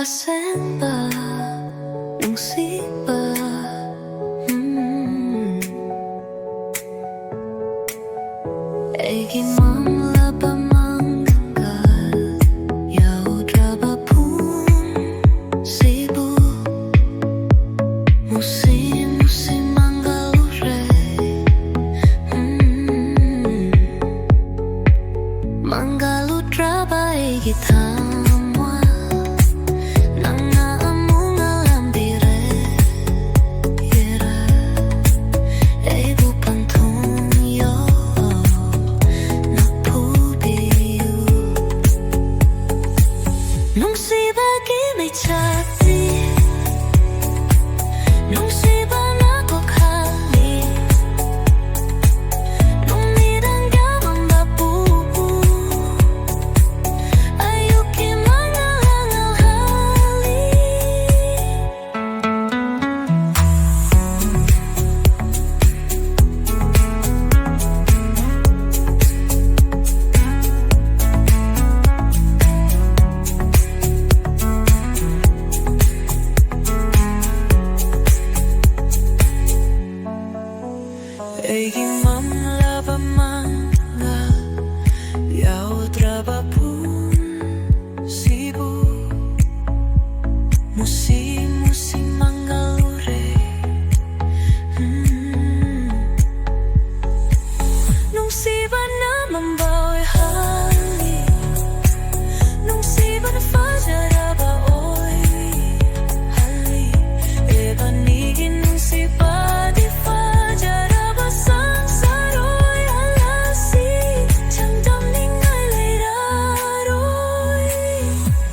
Asengba Nungshiba 애기 맘라바 망갈 야오드라바 푼시부 무시 망갈우레 망갈우드라바 애기 탐와 낭나 아뭉알람비레 예라 에이부 판통요 나푸비유 Nungshiba gimay chakti Nungshiba nakokali Nungmirang gamang babubu Ayuki mangalangalhali 애기 맘라바 망가 야오드라바 푼시부 무시 망갈우레 Nungshiba naman ba'y hali Nungshiba na Fajaraba oy hali Ebanigin Nungshiba di Fajaraba Sangsaroy halasi Changdamning ay leiraroy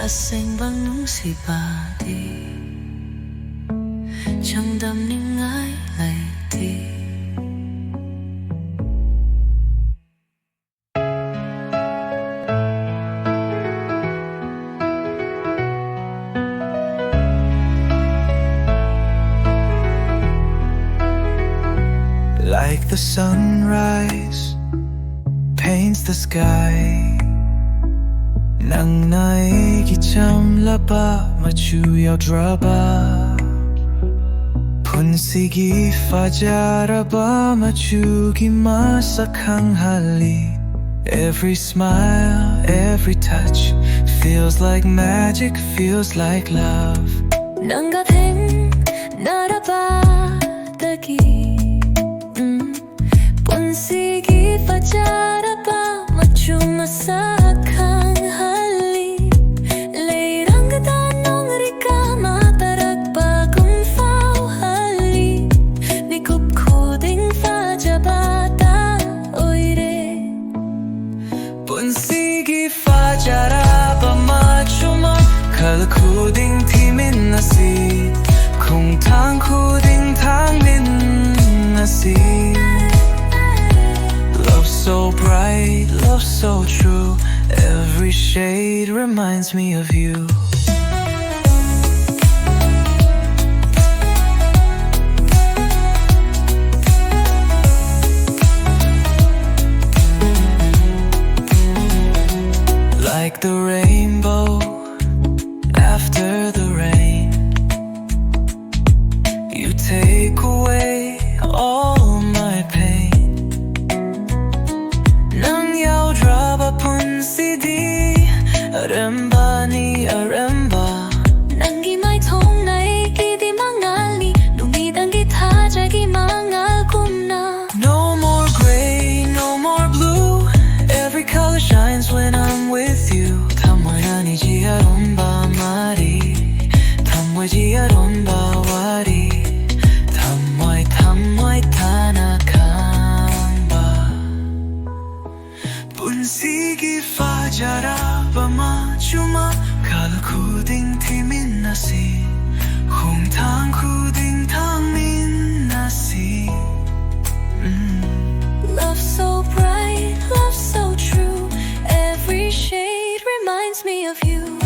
Asengba Nungshiba di Changdamning ay leiti Like the sunrise paints the sky Nang Choijai Machu Punsigi Fajaraba Machu hali Every smile, every touch feels like magic, feels like love Nangatheng naraba dagi Punsigi Fajaraba Machu masakang hali Leirang katanong rika matarag bagong fao hali Nikup koding Fajabata oire Punsigi Fajaraba Machu Kalakuding timin nasi Kung tang kuding tangin nasi Love so bright, love so true Every shade reminds me of you Like the rainbow after the rain You take away all my pain Nang yaodraba punsidi Aremba ni aremba Nangi mai thong nai ki di mangali Lumidang kita jagi mangal kumna No more gray, no more blue Every color shines when I'm with you Tamway aniji aromba mari Tamway ji aromba wari Tamway tanakamba Punsigi Fajaraba Machu Kalakuding timin nasi Kung tang kuding tangmin nasi Love so bright, love so true Every shade reminds me of you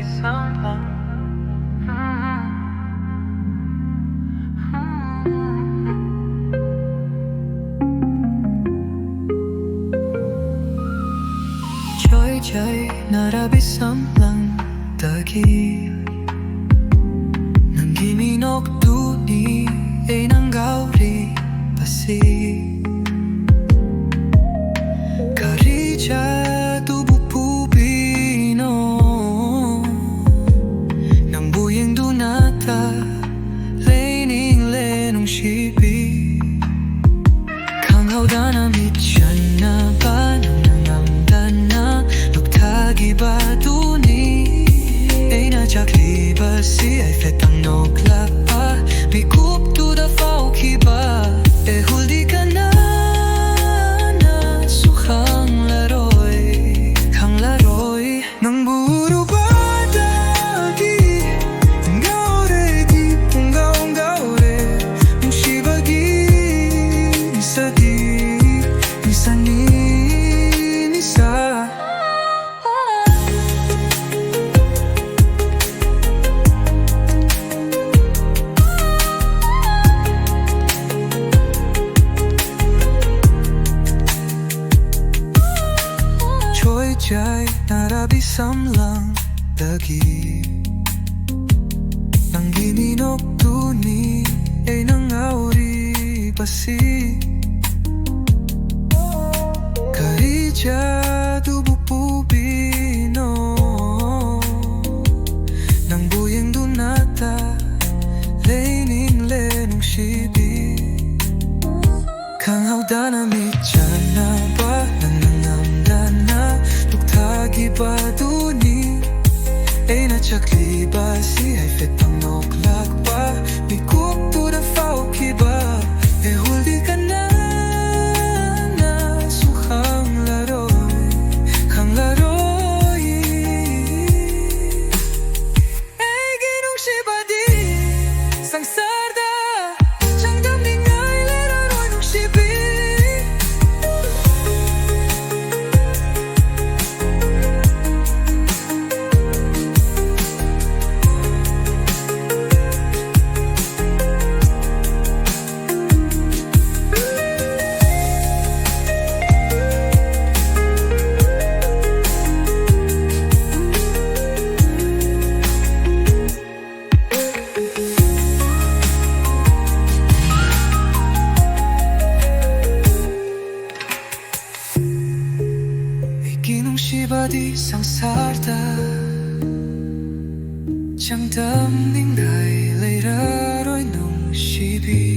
Samlang. Choijai Narabi Samlang dagi Nanggiminok duni ay nanggauri pasi Karija tubuh pubino Nang buyeng dunata Lening lenong shibi Kang haudana mitsyana ba Iba duni ay najakli ba si ay fetang noglapa Bikup tu da fao kiba e huldi ka na sukhang laroy nang buru ba dagi ngaure di ngaure Nungshiba gi nisadi nisani nisa Choijai Narabi Samlang dagi Nanggiminok duni ay nangauri pasi Karija tubuh pubino Nang buyeng dunata Lening lenong shibi Kang haudana mitsyana ba nanangamdana Tuktagi ba duni ay natsyakli ba si ay fetang noklak ba Bikup tu da fao kiba e huldi ka na sukhang laroy ay ginungshiba di sangsarda Siyang damningay leraroy nungshibi Nungshiba di sangsarda Siyang damningay leraroy nungshibi